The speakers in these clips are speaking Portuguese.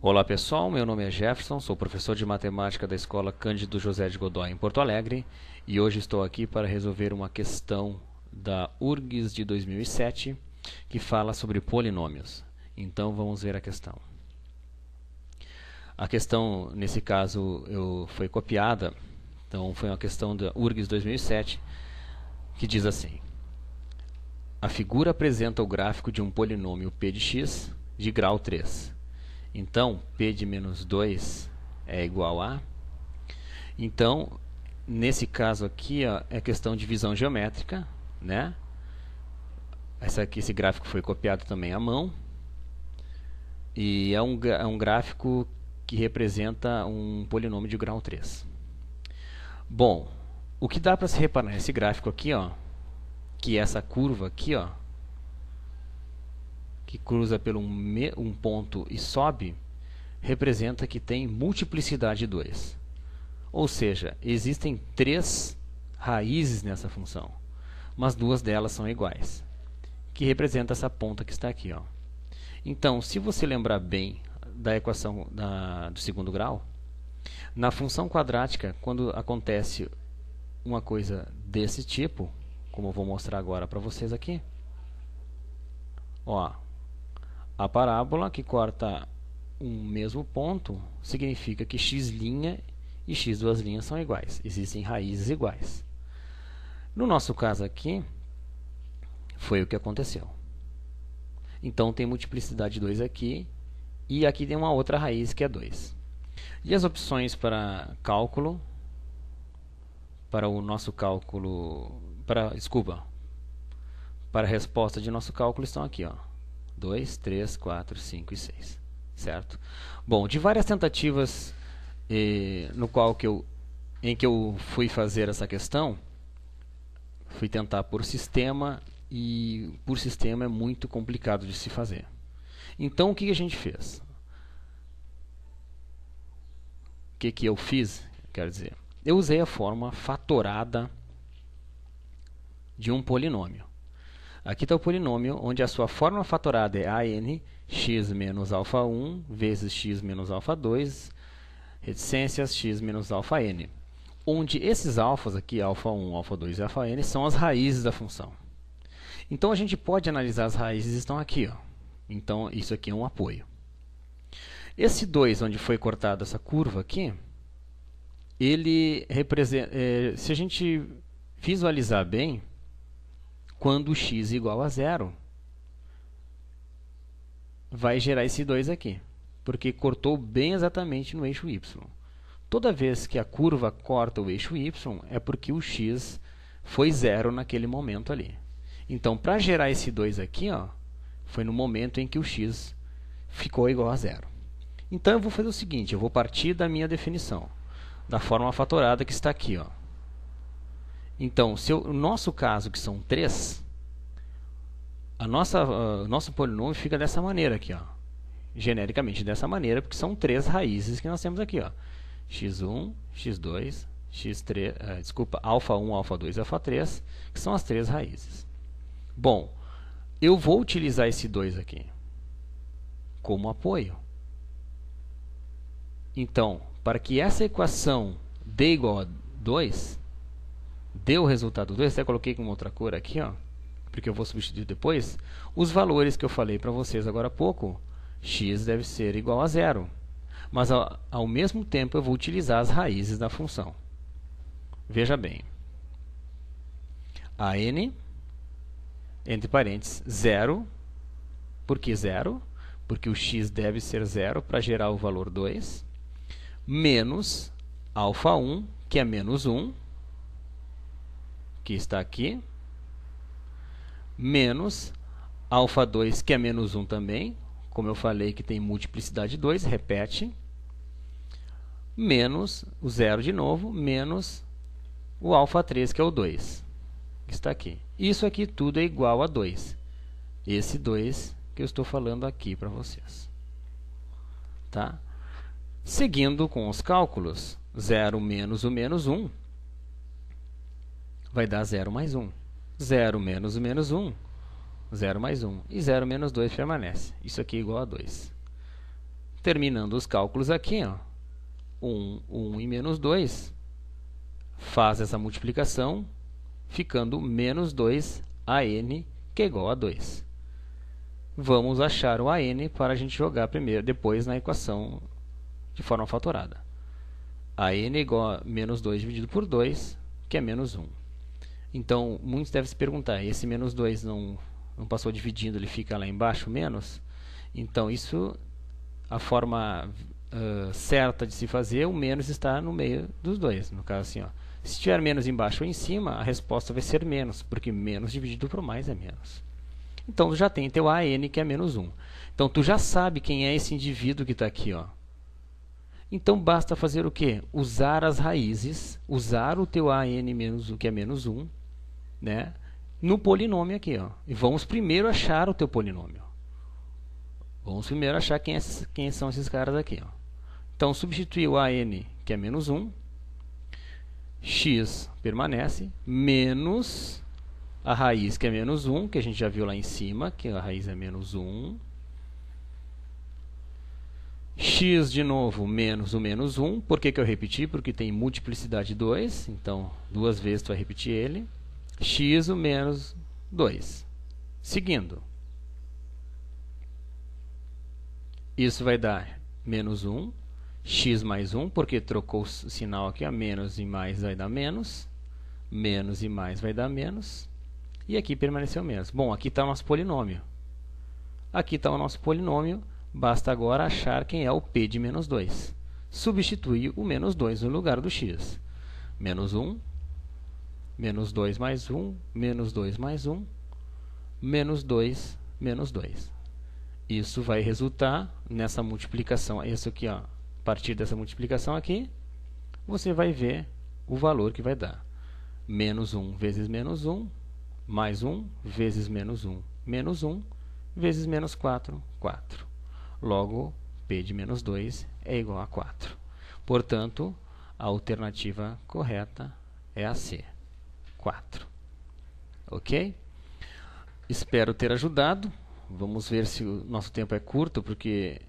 Olá pessoal, meu nome é Jefferson, sou professor de matemática da Escola Cândido José de Godoy em Porto Alegre e hoje estou aqui para resolver uma questão da URGS de 2007 que fala sobre polinômios. Então vamos ver a questão. A questão, nesse caso, foi copiada, então foi uma questão da URGS 2007 que diz assim: a figura apresenta o gráfico de um polinômio p de x de grau 3. Então, p de menos 2 é igual a... Então, nesse caso aqui, ó, é questão de divisão geométrica, né? Esse gráfico foi copiado também à mão. E é um gráfico que representa um polinômio de grau 3. Bom, o que dá para se reparar nesse gráfico aqui, ó, que essa curva aqui, ó, que cruza por um ponto e sobe, representa que tem multiplicidade de 2. Ou seja, existem 3 raízes nessa função, mas 2 delas são iguais, que representa essa ponta que está aqui, ó. Então, se você lembrar bem da equação do segundo grau, na função quadrática, quando acontece uma coisa desse tipo, como eu vou mostrar agora para vocês aqui, ó, a parábola que corta um mesmo ponto significa que x' e x duas linhas são iguais. Existem raízes iguais. No nosso caso aqui, foi o que aconteceu. Então tem multiplicidade de 2 aqui, e aqui tem uma outra raiz que é 2. E as opções para cálculo, para o nosso cálculo, para a resposta de nosso cálculo estão aqui, ó. 2, 3, 4, 5 e 6, certo? Bom, de várias tentativas em que eu fui fazer essa questão, fui tentar por sistema, e por sistema é muito complicado de se fazer. Então, o que a gente fez? O que eu fiz? Quero dizer, eu usei a fórmula fatorada de um polinômio. Aqui está o polinômio, onde a sua fórmula fatorada é an x menos alfa 1 vezes x menos alfa 2, reticências x menos alfa n. Onde esses alfas aqui, alfa 1, alfa 2 e alfa n, são as raízes da função. Então, a gente pode analisar as raízes, estão aqui, ó. Então, isso aqui é um apoio. Esse 2, onde foi cortada essa curva aqui, ele representa... se a gente visualizar bem, quando x é igual a 0, vai gerar esse 2 aqui, porque cortou bem exatamente no eixo y. Toda vez que a curva corta o eixo y, é porque o x foi 0 naquele momento ali. Então, para gerar esse 2 aqui, ó, foi no momento em que o x ficou igual a 0. Então, eu vou fazer o seguinte, eu vou partir da minha definição, da fórmula fatorada que está aqui, ó. Então, no nosso caso, que são 3, nosso polinômio fica dessa maneira aqui, ó. Genericamente dessa maneira, porque são 3 raízes que nós temos aqui, ó. x1, x2, x3, alfa 1, alfa 2 e alfa 3, que são as 3 raízes. Bom, eu vou utilizar esse 2 aqui como apoio. Então, para que essa equação dê igual a 2, dê o resultado 2, até coloquei com outra cor aqui, ó, porque eu vou substituir depois, os valores que eu falei para vocês agora há pouco, x deve ser igual a 0. Mas, ao mesmo tempo, eu vou utilizar as raízes da função. Veja bem. A n, entre parênteses, 0. Por que 0? Porque o x deve ser 0 para gerar o valor 2. Menos alfa 1, que é menos 1, que está aqui. Menos alfa 2, que é menos 1 também. Como eu falei que tem multiplicidade de 2, repete. Menos o 0 de novo, menos o alfa 3, que é o 2, que está aqui. Isso aqui tudo é igual a 2. Esse 2 que eu estou falando aqui para vocês. Tá? Seguindo com os cálculos, 0 menos o menos 1 vai dar 0 mais 1. 0 menos o menos 1, 0 mais 1. E 0 menos 2 permanece. Isso aqui é igual a 2. terminando os cálculos aqui, ó, 1 e menos 2, faz essa multiplicação, ficando menos 2AN, que é igual a 2. Vamos achar o AN para a gente jogar depois na equação de forma fatorada. AN é igual a menos 2 dividido por 2, que é menos 1. Então, muitos devem se perguntar, esse menos 2 não passou dividindo, ele fica lá embaixo, menos? Então, isso, a forma certa de se fazer, o menos está no meio dos dois. No caso assim, ó, se tiver menos embaixo ou em cima, a resposta vai ser menos, porque menos dividido por mais é menos. Então, tu já tem teu AN, que é menos 1. Então, tu já sabe quem é esse indivíduo que está aqui, ó. Então, basta fazer o quê? Usar as raízes, usar o teu AN menos 1, que é menos 1, né, no polinômio aqui, ó. E vamos primeiro achar o teu polinômio. Vamos primeiro achar quem são esses caras aqui, ó. Então, substituir o AN, que é menos 1, x permanece, menos a raiz, que é menos 1, que a gente já viu lá em cima, que a raiz é menos 1. X de novo, menos o menos 1. Por que eu repeti? Porque tem multiplicidade 2, então duas vezes tu vai repetir ele. X o menos 2. Seguindo. Isso vai dar menos 1. X mais 1, porque trocou o sinal aqui, a menos e mais vai dar menos. Menos e mais vai dar menos. E aqui permaneceu menos. Bom, aqui está o nosso polinômio. Aqui está o nosso polinômio. Basta agora achar quem é o P de menos 2. Substitui o menos 2 no lugar do x. Menos 1, menos 2 mais 1, menos 2 mais 1, menos 2, menos 2. Isso vai resultar nessa multiplicação. Isso aqui, ó, a partir dessa multiplicação aqui, você vai ver o valor que vai dar. Menos 1 vezes menos 1, mais 1 vezes menos 1, menos 1 vezes menos 4, 4. Logo, P de menos 2 é igual a 4. Portanto, a alternativa correta é a C, 4. Ok? Espero ter ajudado. Vamos ver se o nosso tempo é curto, porque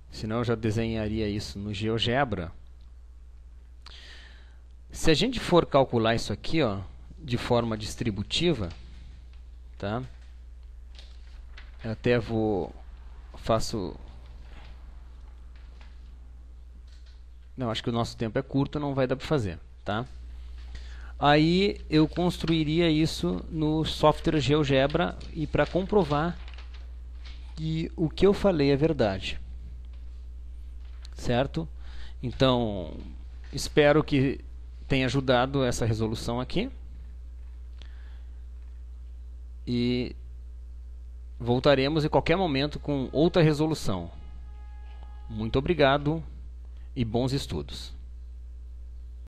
senão eu já desenharia isso no GeoGebra. Se a gente for calcular isso aqui, ó, de forma distributiva, tá? Eu até faço... Não, acho que o nosso tempo é curto, não vai dar para fazer, tá? Aí eu construiria isso no software GeoGebra e para comprovar que o que eu falei é verdade. Certo? Então, espero que tenha ajudado essa resolução aqui. E voltaremos em qualquer momento com outra resolução. Muito obrigado e bons estudos.